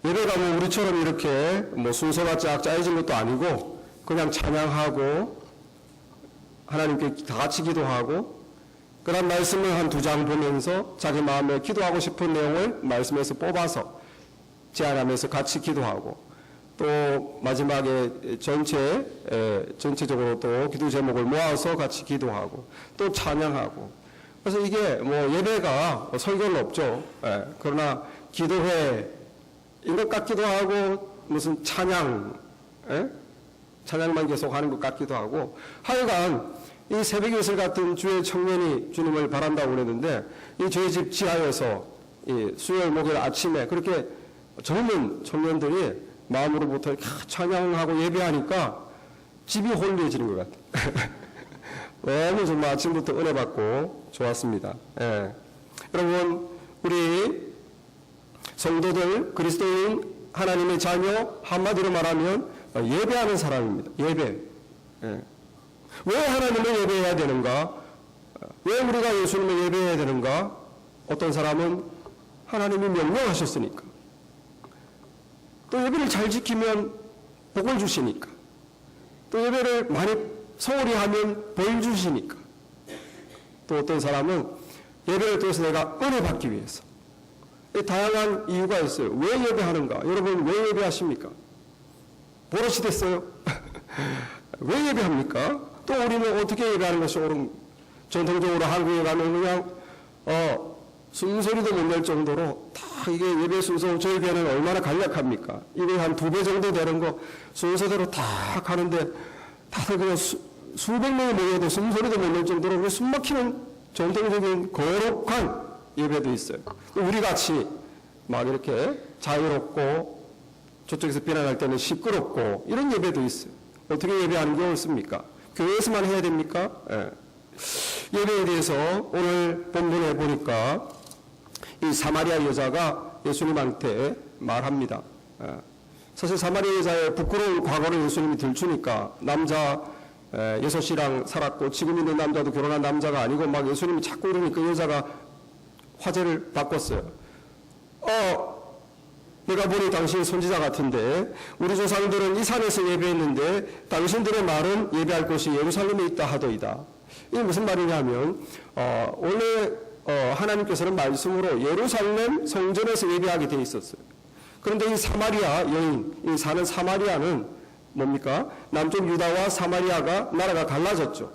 예배가 뭐 우리처럼 이렇게 뭐 순서가 쫙 짜여진 것도 아니고 그냥 찬양하고 하나님께 다 같이 기도하고 그런 말씀을 한 2장 보면서 자기 마음에 기도하고 싶은 내용을 말씀에서 뽑아서 제안하면서 같이 기도하고 또 마지막에 전체적으로 또 기도 제목을 모아서 같이 기도하고 또 찬양하고 그래서 이게 뭐 예배가 설교는 없죠. 그러나 기도회인 것 같기도 하고 무슨 찬양만 계속 하는 것 같기도 하고 하여간 이 새벽 이슬 같은 주의 청년이 주님을 바란다고 그랬는데 이 저희 집 지하에서 이 수요일 목요일 아침에 그렇게 젊은 청년들이 마음으로부터 찬양하고 예배하니까 집이 홀리해지는 것 같아요. 너무 정말 아침부터 은혜 받고 좋았습니다. 여러분 우리 성도들 그리스도인 하나님의 자녀 한마디로 말하면 예배하는 사람입니다. 예배. 왜 하나님을 예배해야 되는가? 왜 우리가 예수님을 예배해야 되는가? 어떤 사람은 하나님이 명령하셨으니까. 또 예배를 잘 지키면 복을 주시니까. 또 예배를 많이 소홀히 하면 벌 주시니까. 또 어떤 사람은 예배를 통해서 내가 은혜 받기 위해서. 다양한 이유가 있어요. 왜 예배하는가? 여러분 왜 예배하십니까? 버릇이 됐어요. 왜 예배합니까? 또 우리는 어떻게 예배하는 것이 옳은? 전통적으로 한국에 가면 그냥 숨소리도 못 낼 정도로 다 이게 예배 순서 저희 교회는 얼마나 간략합니까? 이게 한 2배 정도 되는 거 순서대로 다 가는데 다들 그냥 수백 명이 모여도 숨소리도 못 낼 정도로 숨 막히는 전통적인 거룩한 예배도 있어요. 우리 같이 막 이렇게 자유롭고 저쪽에서 비난할 때는 시끄럽고 이런 예배도 있어요. 어떻게 예배하는 게 옳습니까? 교회에서만 해야 됩니까? 예배에 대해서 오늘 본문에 보니까 이 사마리아 여자가 예수님한테 말합니다. 사실 사마리아 여자의 부끄러운 과거를 예수님이 들추니까 남자 6이랑 살았고 지금 있는 남자도 결혼한 남자가 아니고 막 예수님이 자꾸 이러니까 여자가 화제를 바꿨어요. 내가 보니 당신이 선지자 같은데 우리 조상들은 이 산에서 예배했는데 당신들의 말은 예배할 곳이 예루살렘에 있다 하더이다. 이게 무슨 말이냐면 원래 하나님께서는 말씀으로 예루살렘 성전에서 예배하게 돼 있었어요. 그런데 이 사마리아 여인, 이 사는 사마리아는 뭡니까? 남쪽 유다와 사마리아가 나라가 갈라졌죠.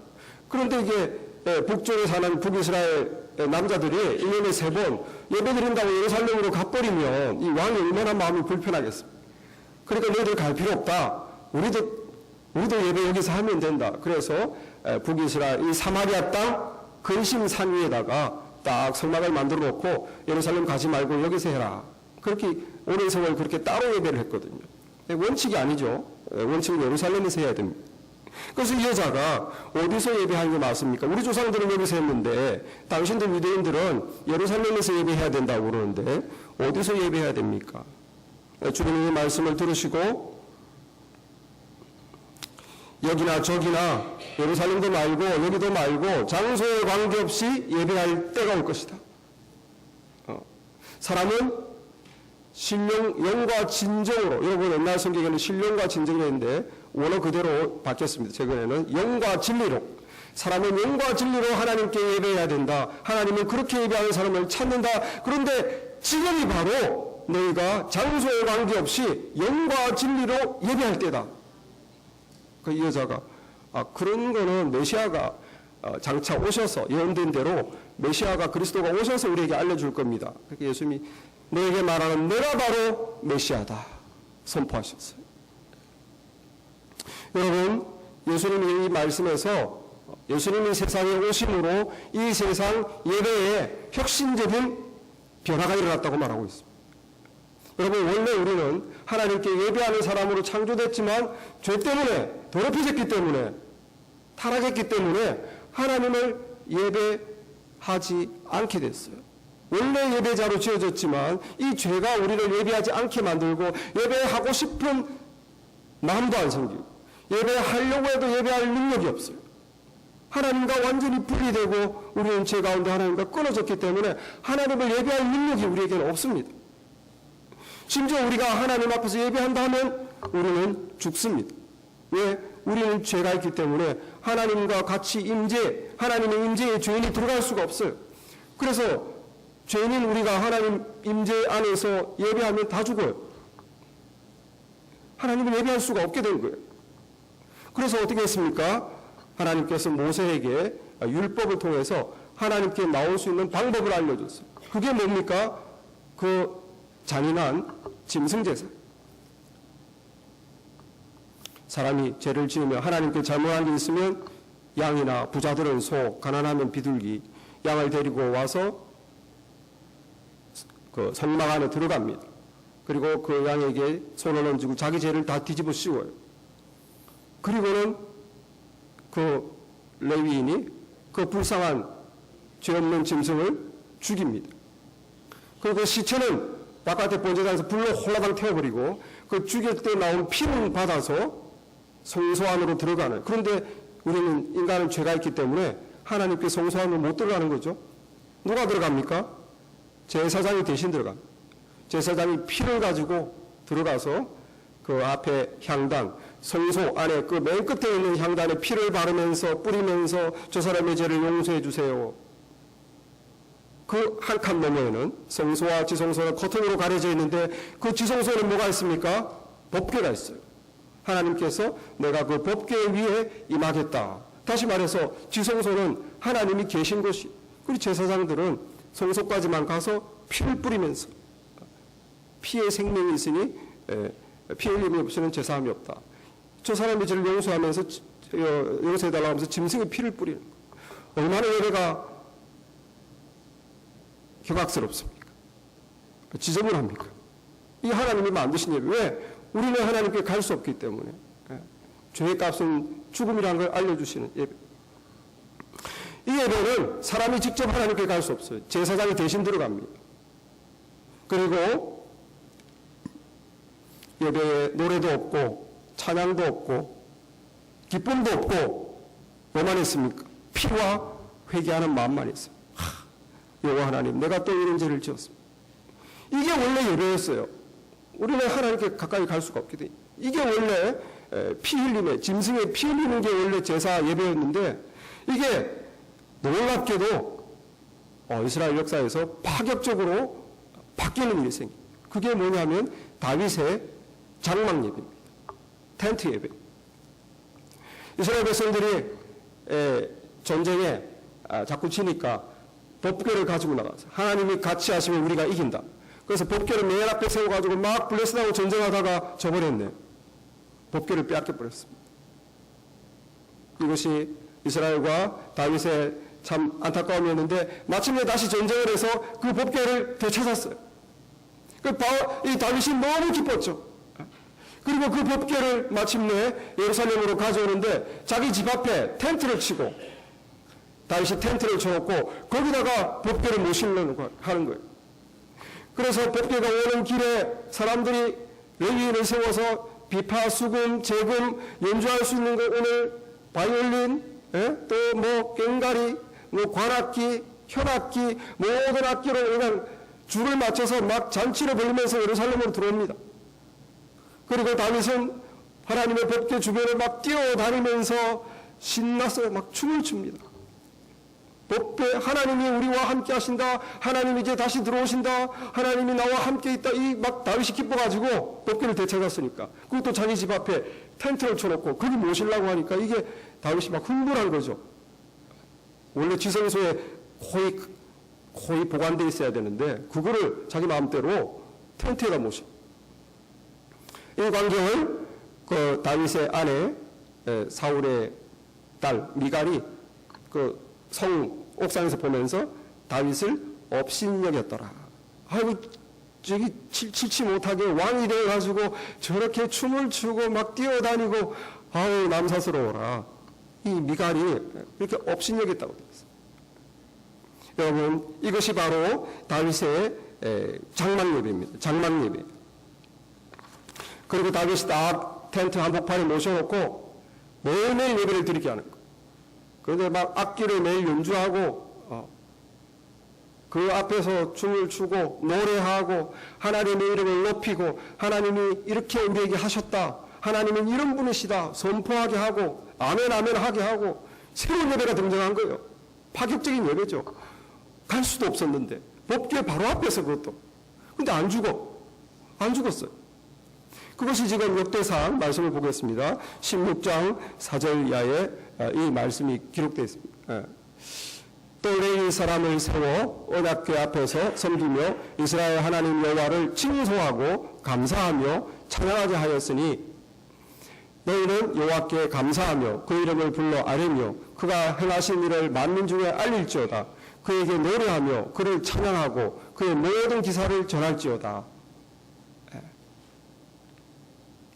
그런데 이게 북쪽에 사는 북이스라엘 남자들이 1년에 3번 예배드린다고 예루살렘으로 가버리면 이 왕이 얼마나 마음이 불편하겠습니까? 그러니까 너희들 갈 필요 없다. 우리도 예배 여기서 하면 된다. 그래서 북이스라엘 이 사마리아 땅 근심산 위에다가 딱 성막을 만들어 놓고 예루살렘 가지 말고 여기서 해라. 그렇게 오랜 세월 그렇게 따로 예배를 했거든요. 원칙이 아니죠. 원칙은 예루살렘에서 해야 됩니다. 그래서 이 여자가 어디서 예배하는 게 맞습니까? 우리 조상들은 여기서 했는데 당신들 유대인들은 예루살렘에서 예배해야 된다고 그러는데 어디서 예배해야 됩니까? 주님의 말씀을 들으시고 여기나 저기나 예루살렘도 말고 여기도 말고 장소에 관계없이 예배할 때가 올 것이다. 사람은 신령과 진정으로, 여러분 옛날 성경에는 신령과 진정이 있는데 원어 그대로 바뀌었습니다. 최근에는 영과 진리로, 사람은 영과 진리로 하나님께 예배해야 된다. 하나님은 그렇게 예배하는 사람을 찾는다. 그런데 지금이 바로 너희가 장소에 관계없이 영과 진리로 예배할 때다. 이 여자가 그런 거는 메시아가 장차 오셔서 예언된 대로 메시아가 그리스도가 오셔서 우리에게 알려줄 겁니다. 그렇게 예수님이 너에게 말하는 내가 바로 메시아다 선포하셨어요. 여러분 예수님이 이 말씀에서 예수님이 세상에 오심으로 이 세상 예배에 혁신적인 변화가 일어났다고 말하고 있습니다. 여러분 원래 우리는 하나님께 예배하는 사람으로 창조됐지만 죄 때문에 더럽혀졌기 때문에 타락했기 때문에 하나님을 예배하지 않게 됐어요. 원래 예배자로 지어졌지만 이 죄가 우리를 예배하지 않게 만들고 예배하고 싶은 마음도 안 생기고 예배하려고 해도 예배할 능력이 없어요. 하나님과 완전히 분리되고 우리는 죄 가운데 하나님과 끊어졌기 때문에 하나님을 예배할 능력이 우리에게는 없습니다. 심지어 우리가 하나님 앞에서 예배한다 하면 우리는 죽습니다. 왜? 우리는 죄가 있기 때문에 하나님과 같이 하나님의 임재에 죄인이 들어갈 수가 없어요. 그래서 죄인인 우리가 하나님 임재 안에서 예배하면 다 죽어요. 하나님을 예배할 수가 없게 된 거예요. 그래서 어떻게 했습니까? 하나님께서 모세에게 율법을 통해서 하나님께 나올 수 있는 방법을 알려줬어요. 그게 뭡니까? 그 잔인한 짐승제사. 사람이 죄를 지으며 하나님께 잘못한 게 있으면 양이나 부자들은 소, 가난하면 비둘기, 양을 데리고 와서 그 성막 안에 들어갑니다. 그리고 그 양에게 손을 얹고 자기 죄를 다 뒤집어 씌워요. 그리고는 그 레위인이 그 불쌍한 죄 없는 짐승을 죽입니다. 그리고 그 시체는 바깥에 번제단에서 불로 홀라당 태워버리고 그 죽일 때 나온 피는 받아서 성소 안으로 들어가는. 그런데 우리는 인간은 죄가 있기 때문에 하나님께 성소 안으로 못 들어가는 거죠. 누가 들어갑니까? 제사장이 대신 들어갑니다. 제사장이 피를 가지고 들어가서 그 앞에 향단, 성소 안에 그 맨 끝에 있는 향단에 피를 바르면서 뿌리면서 저 사람의 죄를 용서해 주세요. 그 한 칸 너머에는 성소와 지성소가 커튼으로 가려져 있는데 그 지성소에는 뭐가 있습니까? 법궤가 있어요. 하나님께서 내가 그 법궤 위에 임하겠다. 다시 말해서 지성소는 하나님이 계신 곳이. 그리고 제사장들은 성소까지만 가서 피를 뿌리면서 피의 생명이 있으니 피 흘림이 없이는 제사함이 없다. 저 사람의 죄를 용서하면서 용서해달라고 하면서 짐승의 피를 뿌리는 거. 얼마나 예배가 격악스럽습니까? 지저분합니까? 이 하나님이 만드신 예배. 왜? 우리는 하나님께 갈 수 없기 때문에. 죄의 값은 죽음이라는 걸 알려주시는 예배. 이 예배는 사람이 직접 하나님께 갈 수 없어요. 제사장이 대신 들어갑니다. 그리고 예배에 노래도 없고 찬양도 없고 기쁨도 없고 뭐만 했습니까? 피와 회개하는 마음만 했어요. 여호와 하나님, 내가 또 이런 죄를 지었습니다. 이게 원래 예배였어요. 우리는 하나님께 가까이 갈 수가 없게 돼. 이게 원래 피 흘림의, 짐승의 피 흘리는 게 원래 제사 예배였는데 이게 놀랍게도 이스라엘 역사에서 파격적으로 바뀌는 일이 생깁니다. 그게 뭐냐면 다윗의 장막 예배입니다. 텐트 예배. 이스라엘 백성들이 전쟁에 자꾸 지니까 법궤를 가지고 나가서 하나님이 같이 하시면 우리가 이긴다. 그래서 법궤를 맨 앞에 세워가지고 막 블레셋하고 전쟁하다가 져버렸네. 법궤를 빼앗겨버렸습니다. 이것이 이스라엘과 다윗의 참 안타까움이었는데 마침내 다시 전쟁을 해서 그 법궤를 되찾았어요. 이 다윗이 너무 기뻤죠. 그리고 그 법궤를 마침내 예루살렘으로 가져오는데 자기 집 앞에 텐트를 치고 다윗이 텐트를 쳐놓고 거기다가 법궤를 모시려고 하는 거예요. 그래서 법궤가 오는 길에 사람들이 레위인을 세워서 비파, 수금, 재금 연주할 수 있는 거 오늘 바이올린, 또 뭐 꽹과리, 뭐 관악기, 현악기 모든 악기로 그냥 줄을 맞춰서 막 잔치를 벌리면서 예루살렘으로 들어옵니다. 그리고 다윗은 하나님의 법궤 주변을 막 뛰어다니면서 신나서 막 춤을 춥니다. 법궤, 하나님이 우리와 함께 하신다. 하나님이 이제 다시 들어오신다. 하나님이 나와 함께 있다. 이 막 다윗이 기뻐가지고 법궤를 되찾았으니까. 그것도 자기 집 앞에 텐트를 쳐놓고 거기 모시려고 하니까 이게 다윗이 막 흥분한 거죠. 원래 지성소에 거의 보관되어 있어야 되는데 그거를 자기 마음대로 텐트에다 모셔. 이 광경을 그 다윗의 아내 사울의 딸 미갈이 그 성 옥상에서 보면서 다윗을 업신여겼더라. 아이고 저기 칠치 못하게 왕이 되어가지고 저렇게 춤을 추고 막 뛰어다니고 아우 남사스러워라. 이 미갈이 이렇게 업신여겼다고 되어 있어요. 여러분 이것이 바로 다윗의 장막 예배입니다. 장막 예배. 그리고 다윗이 딱 텐트 한복판에 모셔놓고 매일매일 예배를 드리게 하는 거예요. 그런데 막 악기를 매일 연주하고 그 앞에서 춤을 추고 노래하고 하나님의 이름을 높이고 하나님이 이렇게 우리에게 하셨다, 하나님은 이런 분이시다 선포하게 하고 아멘 아멘 하게 하고 새로운 예배가 등장한 거예요. 파격적인 예배죠. 갈 수도 없었는데 법궤 바로 앞에서 그것도. 근데 안 죽었어요. 그것이 지금 역대상 말씀을 보겠습니다. 16장 4절 이하에 이 말씀이 기록되어 있습니다. 또 레위 사람을 세워 언약궤 앞에서 섬기며 이스라엘 하나님 여호와를 칭송하고 감사하며 찬양하게 하였으니 너희는 여호와께 감사하며 그 이름을 불러 아뢰며 그가 행하신 일을 만민 중에 알릴지어다. 그에게 노래하며 그를 찬양하고 그의 모든 기사를 전할지어다.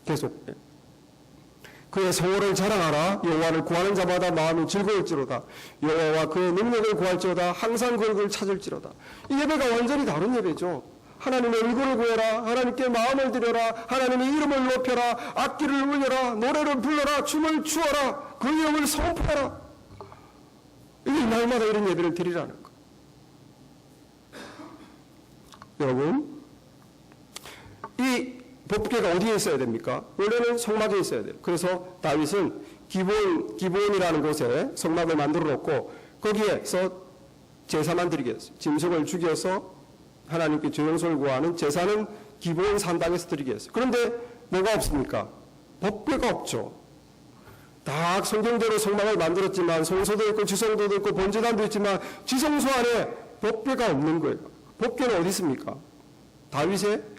계속 그의 성호를 자랑하라. 여호와를 구하는 자마다 마음이 즐거울지로다. 여호와와 그의 능력을 구할지어다. 항상 그 얼굴을 찾을지로다. 이 예배가 완전히 다른 예배죠. 하나님의 얼굴을 구해라. 하나님께 마음을 드려라. 하나님의 이름을 높여라. 악기를 울려라. 노래를 불러라. 춤을 추어라. 그 이름을 선포하라. 이게 날마다 이런 예배를 드리라는 거. 여러분, 이 법궤가 어디에 있어야 됩니까? 원래는 성막에 있어야 돼요. 그래서 다윗은 기브온이라는 곳에 성막을 만들어 놓고 거기에서 제사만 드리게 했어요. 짐승을 죽여서 하나님께 죄용서를 구하는 제사는 기브온 산당에서 드리게 했어요. 그런데 뭐가 없습니까? 법궤가 없죠. 다 성경대로 성막을 만들었지만 성소도 있고 지성도도 있고 번제단도 있지만 지성소 안에 법궤가 없는 거예요. 법궤는 어디 있습니까? 다윗의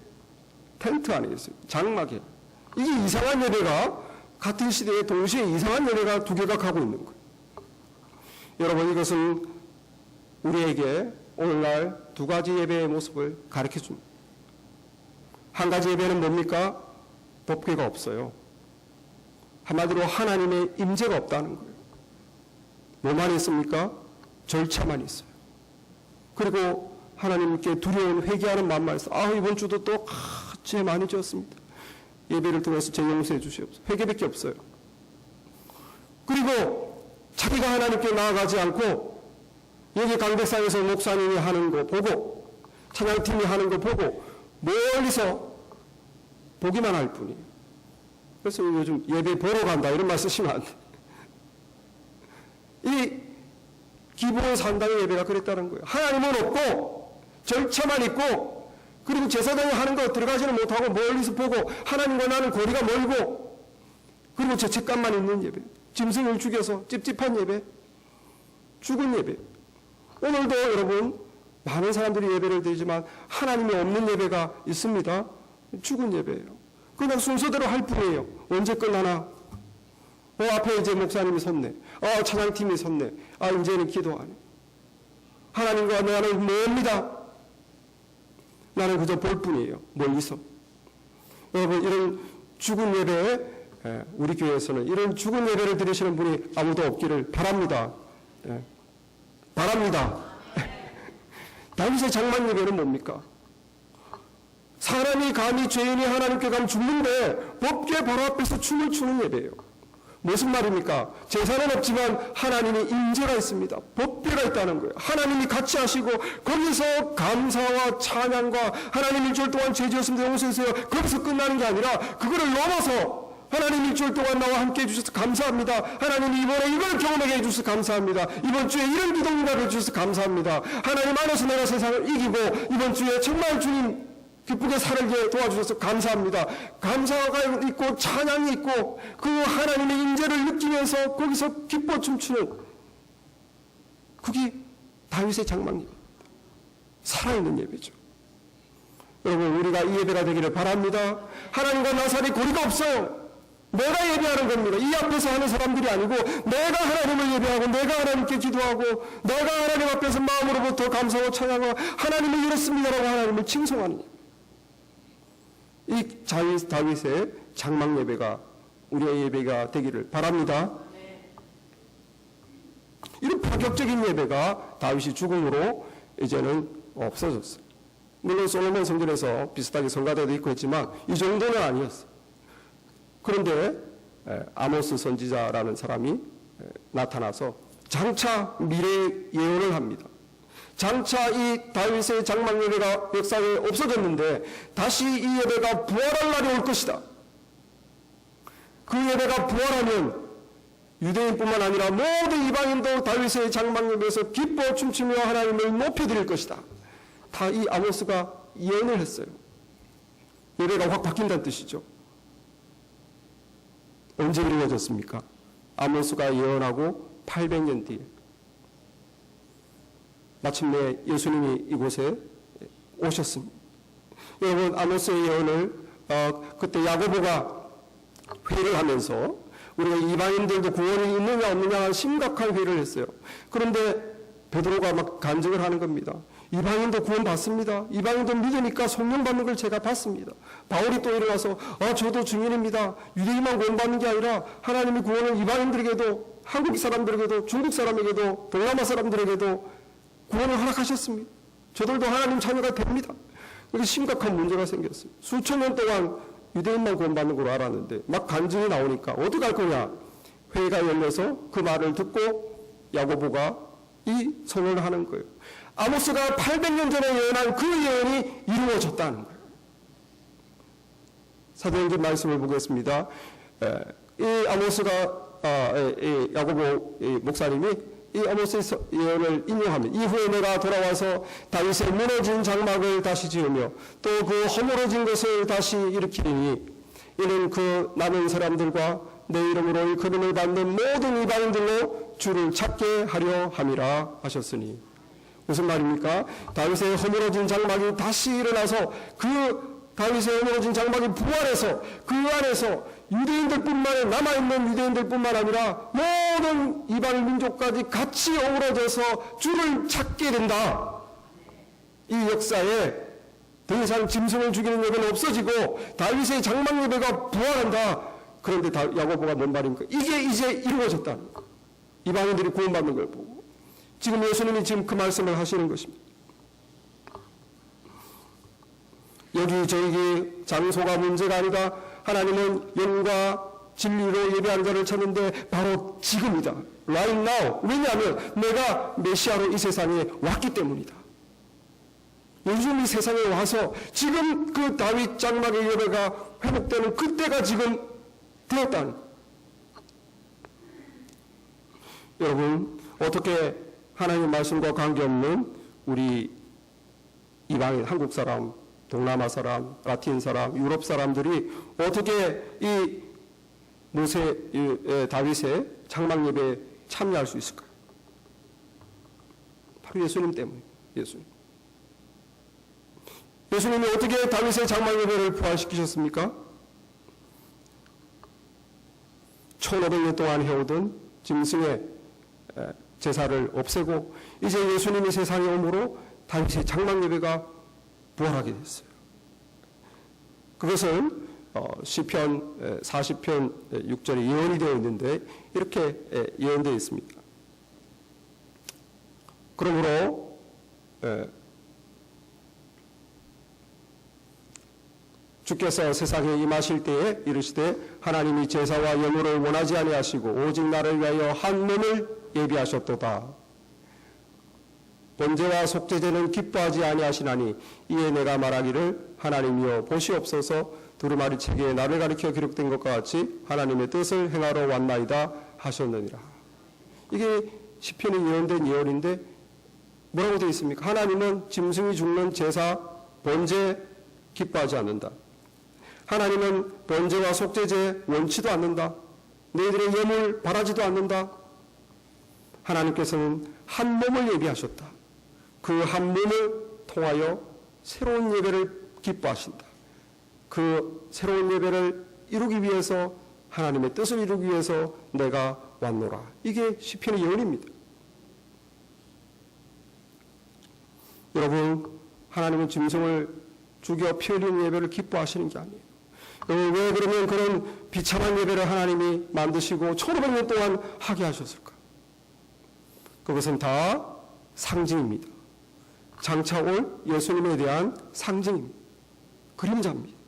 텐트 안에 있어요. 장막에. 이게 이상한 예배가 같은 시대에 동시에 이상한 예배가 두 개가 가고 있는 거예요. 여러분, 이것은 우리에게 오늘날 두 가지 예배의 모습을 가르쳐 줍니다. 한 가지 예배는 뭡니까? 법궤가 없어요. 한마디로 하나님의 임재가 없다는 거예요. 뭐만 있습니까? 절차만 있어요. 그리고 하나님께 두려운 회개하는 마음만 있어요. 이번 주도 또 죄 많이 지었습니다. 예배를 통해서 죄 용서해 주시옵소서. 회개밖에 없어요. 그리고 자기가 하나님께 나아가지 않고 여기 강백상에서 목사님이 하는 거 보고 찬양팀이 하는 거 보고 멀리서 보기만 할 뿐이에요. 그래서 요즘 예배 보러 간다 이런 말 쓰시면 안 돼요. 이 기본 산당의 예배가 그랬다는 거예요. 하나님은 없고 절차만 있고 그리고 제사장이 하는 거 들어가지는 못하고 멀리서 보고 하나님과 나는 거리가 멀고 그리고 죄책감만 있는 예배, 짐승을 죽여서 찝찝한 예배, 죽은 예배. 오늘도 여러분 많은 사람들이 예배를 드리지만 하나님이 없는 예배가 있습니다. 죽은 예배예요. 그냥 순서대로 할 뿐이에요. 언제 끝나나? 앞에 이제 목사님이 섰네. 찬양팀이 섰네. 이제는 기도하네. 하나님과 나는 멉니다. 나는 그저 볼 뿐이에요. 멀리서. 여러분, 이런 죽은 예배에 우리 교회에서는 이런 죽은 예배를 드리시는 분이 아무도 없기를 바랍니다. 바랍니다. 다윗의 장막 예배는 뭡니까? 사람이 감히 죄인이 하나님께 가면 죽는데 법궤 바로 앞에서 춤을 추는 예배예요. 무슨 말입니까? 제사는 없지만 하나님의 임재가 있습니다. 법궤가 있다는 거예요. 하나님이 같이 하시고 거기서 감사와 찬양과 하나님 일주일 동안 죄 지었습니다 용서해주세요. 거기서 끝나는 게 아니라 그거를 넘어서 하나님 일주일 동안 나와 함께 해주셔서 감사합니다. 하나님이 이번에 이걸 경험하게 해주셔서 감사합니다. 이번 주에 이런 기도문화를 주셔서 감사합니다. 하나님 안에서 내가 세상을 이기고 이번 주에 정말 주님 기쁘게 살게 도와주셔서 감사합니다. 감사가 있고 찬양이 있고 그 하나님의 임재를 느끼면서 거기서 기뻐 춤추는 그게 다윗의 장막 예배입니다. 살아있는 예배죠. 여러분, 우리가 이 예배가 되기를 바랍니다. 하나님과 나살이 거리가 없어요. 내가 예배하는 겁니다. 이 앞에서 하는 사람들이 아니고 내가 하나님을 예배하고 내가 하나님께 기도하고 내가 하나님 앞에서 마음으로부터 감사하고 찬양하고 하나님을 이렇습니다라고 하나님을 칭송하는 예배. 이 다윗의 장막 예배가 우리의 예배가 되기를 바랍니다. 이런 파격적인 예배가 다윗이 죽음으로 이제는 없어졌어요. 물론 솔로몬 성전에서 비슷하게 성가대도 있고 했지만 이 정도는 아니었어요. 그런데 아모스 선지자라는 사람이 나타나서 장차 미래 예언을 합니다. 장차 이 다윗의 장막 예배가 역사에 없어졌는데 다시 이 예배가 부활할 날이 올 것이다. 그 예배가 부활하면 유대인뿐만 아니라 모든 이방인도 다윗의 장막 예배에서 기뻐 춤추며 하나님을 높여드릴 것이다. 다 이 아모스가 예언을 했어요. 예배가 확 바뀐다는 뜻이죠. 언제 이루어졌습니까? 아모스가 예언하고 800년 뒤에 마침내 예수님이 이곳에 오셨습니다. 여러분, 아모스의 예언을 그때 야고보가 회의를 하면서 우리가 이방인들도 구원이 있느냐 없느냐 심각한 회의를 했어요. 그런데 베드로가 막 간증을 하는 겁니다. 이방인도 구원 받습니다. 이방인도 믿으니까 성령 받는 걸 제가 봤습니다. 바울이 또 일어나서 저도 증인입니다. 유대인만 구원 받는 게 아니라 하나님이 구원을 이방인들에게도, 한국 사람들에게도, 중국 사람에게도, 동남아 사람들에게도 구원을 허락하셨습니다. 저들도 하나님 자녀가 됩니다. 이게 심각한 문제가 생겼어요. 수천 년 동안 유대인만 구원받는 걸로 알았는데 막 간증이 나오니까 어떻게 할 거냐. 회의가 열려서 그 말을 듣고 야고보가 이 선언을 하는 거예요. 아모스가 800년 전에 예언한 그 예언이 이루어졌다는 거예요. 사도행전 말씀을 보겠습니다. 이 아모스가 야고보 목사님이 이 아모스의 예언을 인용하면 이후에 내가 돌아와서 다윗의 무너진 장막을 다시 지으며 또 그 허물어진 것을 다시 일으키리니 이는 그 남은 사람들과 내 이름으로 일컬음을 받는 모든 이방인들로 주를 찾게 하려 함이라 하셨으니 무슨 말입니까? 다윗의 허물어진 장막이 다시 일어나서 그 다윗의 허물어진 장막이 부활해서 그 안에서 유대인들뿐만 아니라 남아있는 유대인들뿐만 아니라 모든 이방 민족까지 같이 어우러져서 주를 찾게 된다. 이 역사에 더 이상 짐승을 죽이는 예배는 없어지고 다윗의 장막 예배가 부활한다. 그런데 야고보가 뭔 말입니까? 이게 이제 이루어졌다는 거예요. 이방인들이 구원받는 걸 보고 지금 예수님이 지금 그 말씀을 하시는 것입니다. 여기 저기 장소가 문제가 아니다. 하나님은 영과 진리로 예배하는 자를 찾는데 바로 지금이다. Right now. 왜냐하면 내가 메시아로 이 세상에 왔기 때문이다. 요즘 이 세상에 와서 지금 그 다윗 장막의 예배가 회복되는 그때가 지금 되었다는. 여러분, 어떻게 하나님의 말씀과 관계없는 우리 이방인, 한국 사람, 동남아 사람, 라틴 사람, 유럽 사람들이 어떻게 이 다윗의 장막 예배에 참여할 수 있을까요? 바로 예수님 때문에. 예수님이 어떻게 다윗의 장막 예배를 부활시키셨습니까? 1500년 동안 해오던 짐승의 제사를 없애고 이제 예수님이 세상에 오므로 다윗의 장막 예배가 부활하게 됐어요. 그것은 시편 40편 6절에 예언이 되어 있는데 이렇게 예언되어 있습니다. 그러므로 주께서 세상에 임하실 때에 이르시되 하나님이 제사와 예물을 원하지 아니하시고 오직 나를 위하여 한 몸을 예비하셨도다. 번제와 속죄제는 기뻐하지 아니하시나니 이에 내가 말하기를 하나님이여 보시옵소서 두루마리 책에 나를 가리켜 기록된 것과 같이 하나님의 뜻을 행하러 왔나이다 하셨느니라. 이게 시편에 예언된 예언인데 뭐라고 되어 있습니까? 하나님은 짐승이 죽는 제사, 번제 기뻐하지 않는다. 하나님은 번제와 속죄제 원치도 않는다. 너희들의 예물 바라지도 않는다. 하나님께서는 한 몸을 예비하셨다. 그 한 몸을 통하여 새로운 예배를 기뻐하신다. 그 새로운 예배를 이루기 위해서 하나님의 뜻을 이루기 위해서 내가 왔노라. 이게 시편의 예언입니다. 여러분, 하나님은 짐승을 죽여 피 흘리는 예배를 기뻐하시는 게 아니에요. 왜 그러면 그런 비참한 예배를 하나님이 만드시고 1500년 동안 하게 하셨을까? 그것은 다 상징입니다. 장차 올 예수님에 대한 상징입니다. 그림자입니다.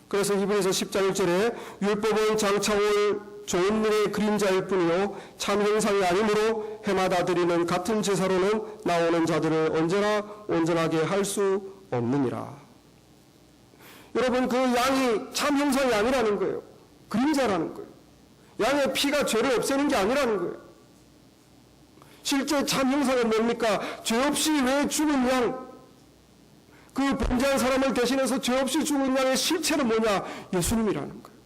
그래서 히브리서 10장 1절에 율법은 장차 올 좋은 일의 그림자일 뿐이요 참 형상이 아니므로 해마다 드리는 같은 제사로는 나오는 자들을 언제나 온전하게 할 수 없느니라. 여러분, 그 양이 참 형상이 아니라는 거예요. 그림자라는 거예요. 양의 피가 죄를 없애는 게 아니라는 거예요. 실제 참 형상은 뭡니까? 죄 없이 왜 죽은 양, 그 범죄한 사람을 대신해서 죄 없이 죽은 양의 실체는 뭐냐? 예수님이라는 거예요.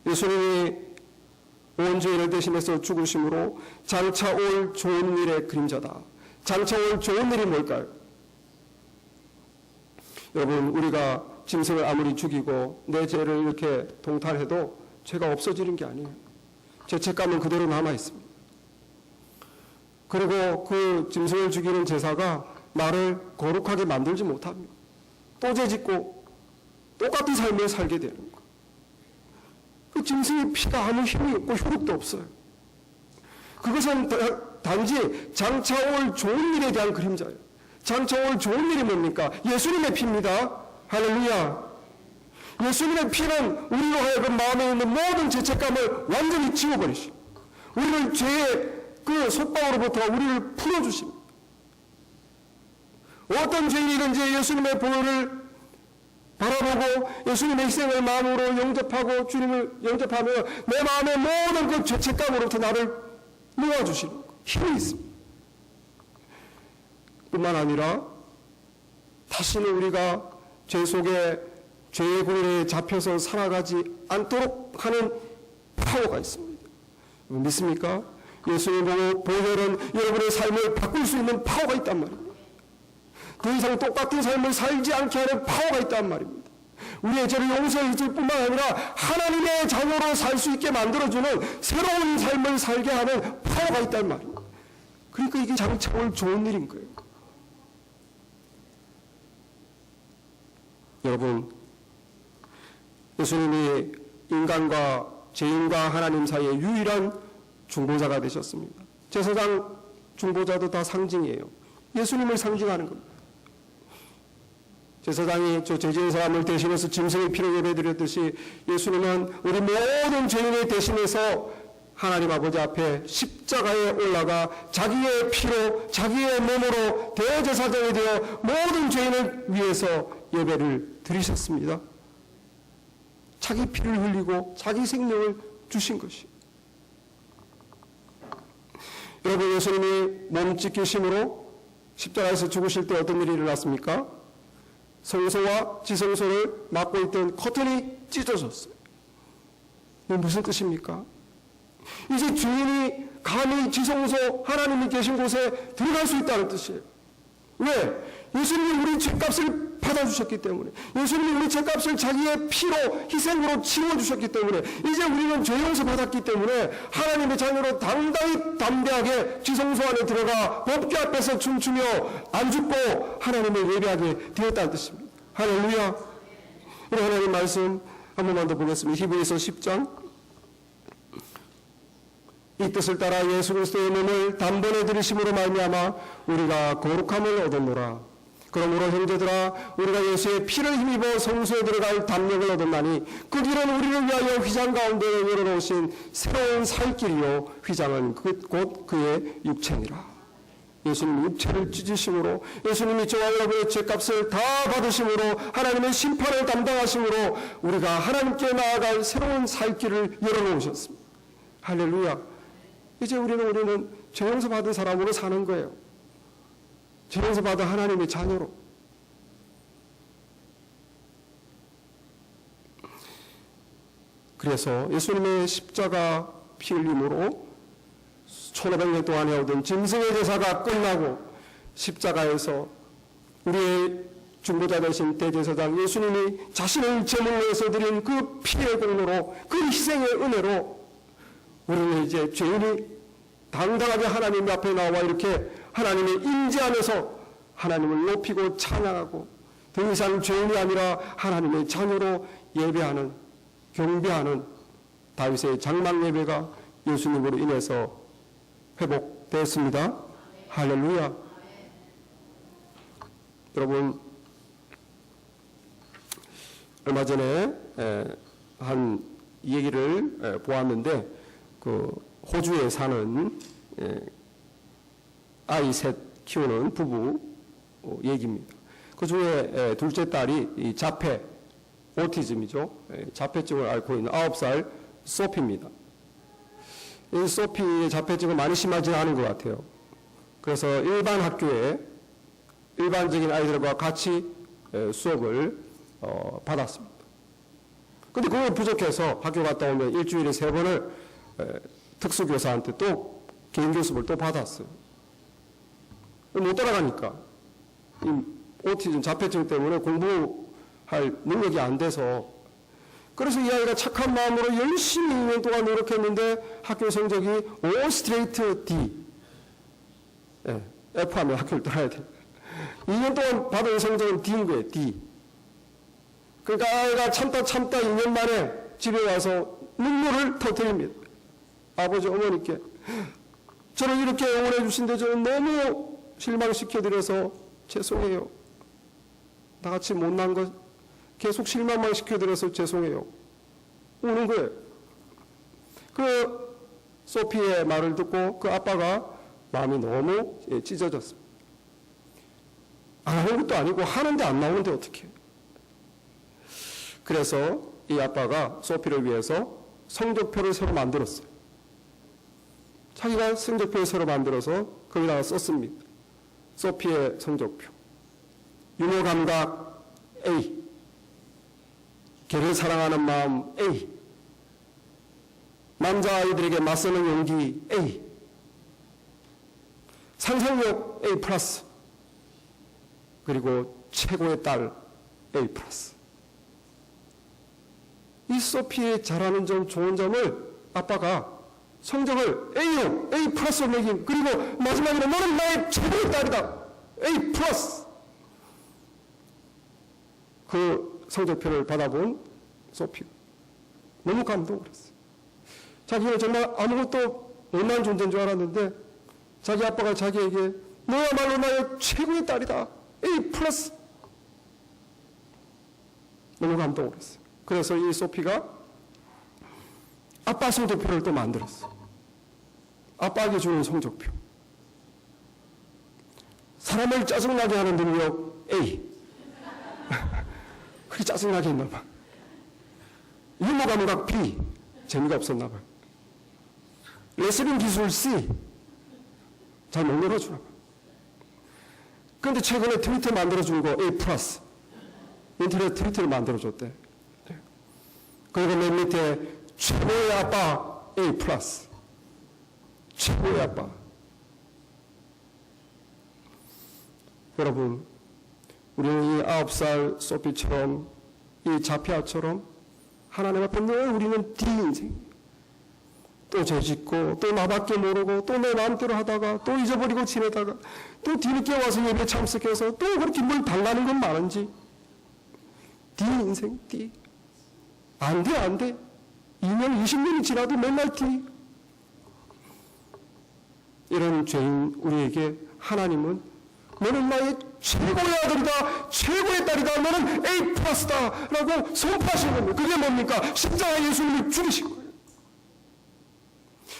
예수님이 온 죄인을 대신해서 죽으심으로 장차 올 좋은 일의 그림자다. 장차 올 좋은 일이 뭘까요? 여러분, 우리가 짐승을 아무리 죽이고 내 죄를 이렇게 동탈해도 죄가 없어지는 게 아니에요. 죄책감은 그대로 남아있습니다. 그리고 그 짐승을 죽이는 제사가 나를 거룩하게 만들지 못합니다. 또 죄짓고 똑같은 삶을 살게 되는 거예요. 그 짐승의 피가 아무 힘이 없고 효력도 없어요. 그것은 단지 장차 올 좋은 일에 대한 그림자예요. 장차 올 좋은 일이 뭡니까? 예수님의 피입니다. 할렐루야. 예수님의 피는 우리로 하여금 마음에 있는 모든 죄책감을 완전히 지워버리시고 우리를 죄의 그 속박으로부터 우리를 풀어주십니다. 어떤 죄인이든지 예수님의 보혈을 바라보고 예수님의 희생을 마음으로 영접하고 주님을 영접하며 내 마음의 모든 그 죄책감으로부터 나를 놓아주시는 힘이 있습니다. 뿐만 아니라 다시는 우리가 죄 속에 죄의 고리에 잡혀서 살아가지 않도록 하는 파워가 있습니다. 믿습니까? 예수님의 보혈은 여러분의 삶을 바꿀 수 있는 파워가 있단 말입니다. 더 이상 똑같은 삶을 살지 않게 하는 파워가 있단 말입니다. 우리의 죄를 용서해 줄 뿐만 아니라 하나님의 자녀로 살 수 있게 만들어주는 새로운 삶을 살게 하는 파워가 있단 말입니다. 그러니까 이게 장차 올 좋은 일인 거예요. 여러분, 예수님이 인간과 죄인과 하나님 사이의 유일한 중보자가 되셨습니다. 제사장 중보자도 다 상징이에요. 예수님을 상징하는 겁니다. 제사장이 저 죄지은 사람을 대신해서 짐승의 피로 예배드렸듯이 예수님은 우리 모든 죄인을 대신해서 하나님 아버지 앞에 십자가에 올라가 자기의 피로 자기의 몸으로 대제사장이 되어 모든 죄인을 위해서 예배를 드리셨습니다. 자기 피를 흘리고 자기 생명을 주신 것이. 여러분, 예수님이 몸 찢기심으로 십자가에서 죽으실 때 어떤 일이 일어났습니까? 성소와 지성소를 막고 있던 커튼이 찢어졌어요. 이게 무슨 뜻입니까? 이제 주인이 감히 지성소 하나님이 계신 곳에 들어갈 수 있다는 뜻이에요. 왜? 예수님이 우리 죄값을 받아주셨기 때문에, 예수님이 우리 죄값을 자기의 피로 희생으로 치워주셨기 때문에, 이제 우리는 죄 용서 받았기 때문에 하나님의 자녀로 당당히 담대하게 지성소 안에 들어가 법궤 앞에서 춤추며 안 죽고 하나님을 예배하게 되었다는 뜻입니다. 할렐루야. 우리 하나님 말씀 한 번만 더 보겠습니다. 히브리서 10장. 이 뜻을 따라 예수 그리스도의 몸을 단번에 들이심으로 말미암아 우리가 거룩함을 얻었노라. 그러므로 형제들아, 우리가 예수의 피를 힘입어 성소에 들어갈 담력을 얻었나니 그 길은 우리를 위하여 휘장 가운데 열어놓으신 새로운 살 길이요 휘장은 곧 그의 육체니라. 예수님 육체를 찢으심으로, 예수님이 저와 여러분의 죄값을 다 받으심으로, 하나님의 심판을 담당하심으로 우리가 하나님께 나아갈 새로운 살 길을 열어놓으셨습니다. 할렐루야. 이제 우리는 죄 용서 받은 사람으로 사는 거예요. 죄 용서 받은 하나님의 자녀로. 그래서 예수님의 십자가 피 흘림으로 1500년 동안 해오던 짐승의 제사가 끝나고 십자가에서 우리의 중보자 되신 대제사장 예수님이 자신을 제물로 해서 드린 그 피의 공로로, 그 희생의 은혜로 우리는 이제 죄인이 당당하게 하나님 앞에 나와 이렇게 하나님의 임재 안에서 하나님을 높이고 찬양하고 더 이상 죄인이 아니라 하나님의 자녀로 예배하는, 경배하는 다윗의 장막 예배가 예수님으로 인해서 회복됐습니다. 할렐루야. 여러분, 얼마 전에 한 얘기를 보았는데 그 호주에 사는 아이 셋 키우는 부부 얘기입니다. 그 중에 둘째 딸이 이 자폐, 오티즘이죠. 자폐증을 앓고 있는 9살 소피입니다. 이 소피의 자폐증은 많이 심하지 않은 것 같아요. 그래서 일반 학교에 일반적인 아이들과 같이 수업을 받았습니다. 근데 그걸 부족해서 학교 갔다 오면 일주일에 3번을 특수교사한테 또 개인 교습을 또 받았어요. 못 따라가니까. 이 오티즘 자폐증 때문에 공부할 능력이 안 돼서, 그래서 이 아이가 착한 마음으로 열심히 2년 동안 노력했는데 학교 성적이 O 스트레이트 D. F 하면 학교를 떠나야 돼. 2년 동안 받은 성적은 D인 거예요, D. 그러니까 아이가 참다 2년 만에 집에 와서 눈물을 터뜨립니다. 아버지, 어머니께 저를 이렇게 응원해 주신데 저는 너무 실망시켜드려서 죄송해요. 나같이 못난 것 계속 실망만 시켜드려서 죄송해요. 우는 거예요. 그 소피의 말을 듣고 그 아빠가 마음이 너무 찢어졌습니다. 안 하는 것도 아니고 하는데 안 나오는데 어떻게. 그래서 이 아빠가 소피를 위해서 성적표를 새로 만들었어요. 자기가 성적표를 새로 만들어서 거기다가 썼습니다. 소피의 성적표. 유머 감각 A. 개를 사랑하는 마음 A. 남자아이들에게 맞서는 용기 A. 상상력 A+. 그리고 최고의 딸 A+. 이 소피의 잘하는 점, 좋은 점을 아빠가 성적을 A로, A+로 매긴, 그리고 마지막으로 너는 나의 최고의 딸이다. A+. 그 성적표를 받아본 소피 너무 감동을 했어요. 자기는 정말 아무것도 못난 존재인 줄 알았는데 자기 아빠가 자기에게 너야말로 나의 최고의 딸이다. A+. 너무 감동을 했어요. 그래서 이 소피가 아빠 성적표를 또 만들었어요. 아빠에게 주는 성적표. 사람을 짜증나게 하는 능력 A. 그렇게 짜증나게 했나 봐. 유머 감각 B. 재미가 없었나 봐. 레슬링 기술 C. 잘 못 놀아주나 봐. 그런데 최근에 트위터 만들어준 거 A+. 인터넷 트위터를 만들어줬대. 그리고 맨 밑에 최고의 아빠 A+. 최고의 아빠. 여러분, 우리는 이 9살 소피처럼, 이 자피아처럼 하나님 앞에 늘 우리는 D 인생. 또 죄짓고, 또 나밖에 모르고, 또 내 마음대로 하다가, 또 잊어버리고 지내다가, 또 뒤늦게 와서 예배 참석해서 또 그렇게 뭘 달라는 건 많은지. D 인생, D. 안 돼, 안 돼. 2년, 20년이 지나도 맨날 D. 이런 죄인 우리에게 하나님은 너는 나의 최고의 아들이다, 최고의 딸이다, 너는 A+다 라고 선포하신 겁니다. 그게 뭡니까? 십자가 예수님을 죽이신 거예요.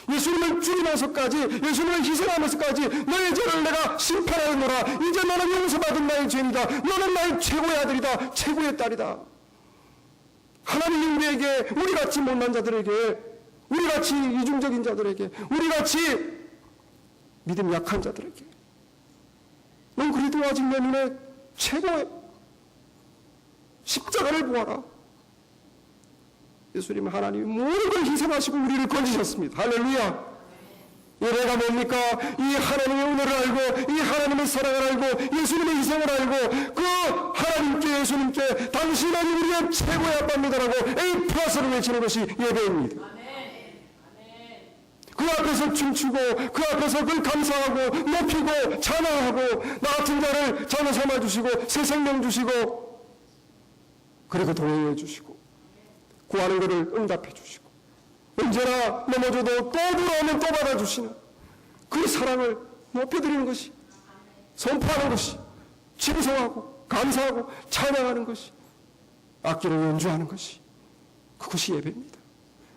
예수님을 죽이면서까지, 예수님을 희생하면서까지 너의 죄를 내가 심판하노라. 이제 너는 용서받은 나의 죄인이다. 너는 나의 최고의 아들이다, 최고의 딸이다. 하나님이 우리에게, 우리같이 못난 자들에게, 우리같이 이중적인 자들에게, 우리같이 믿음 약한 자들에게, 넌 그래도 아직 내 눈에 최고의 십자가를 보아라. 예수님 하나님이 모든 걸 희생하시고 우리를 건지셨습니다. 할렐루야. 예배가 뭡니까? 이 하나님의 은혜를 알고, 이 하나님의 사랑을 알고, 예수님의 희생을 알고, 그 하나님께, 예수님께 당신은 우리의 최고의 아빠입니다라고 A+를 외치는 것이 예배입니다. 그 앞에서 춤추고, 그 앞에서 그걸 감사하고, 높이고, 찬양하고, 나 같은 자를 자녀 삼아주시고, 새 생명 주시고, 그리고 동행해 주시고, 구하는 것을 응답해 주시고, 언제나 넘어져도 또 돌아오면 또 받아주시는 그 사랑을 높여드리는 것이, 선포하는 것이, 칭송하고, 감사하고, 찬양하는 것이, 악기를 연주하는 것이 그것이 예배입니다.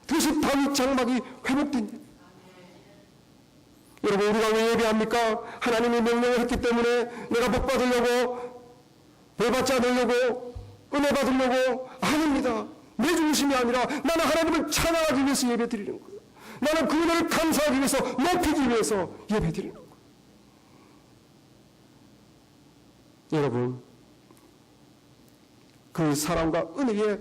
그것이 다윗 장막이 회복된 예배. 여러분, 우리가 왜 예배합니까? 하나님이 명령을 했기 때문에 내가 복 받으려고, 벌 받지 않으려고, 은혜 받으려고 아닙니다. 내 중심이 아니라 나는 하나님을 찬양하기 위해서 예배 드리는 거예요. 나는 그 은혜를 감사하기 위해서, 높이기 위해서 예배 드리는 거예요. 여러분, 그 사랑과 은혜에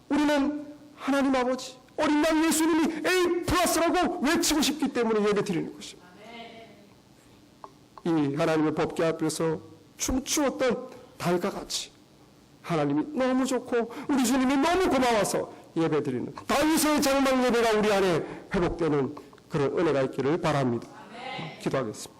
우리는 하나님 아버지, 어린 양 예수님이 A+라고 외치고 싶기 때문에 예배 드리는 것입니다. 이 하나님의 법궤 앞에서 춤추었던 다윗과 같이 하나님이 너무 좋고 우리 주님이 너무 고마워서 예배드리는 다윗의 장막 예배가 우리 안에 회복되는 그런 은혜가 있기를 바랍니다. 기도하겠습니다.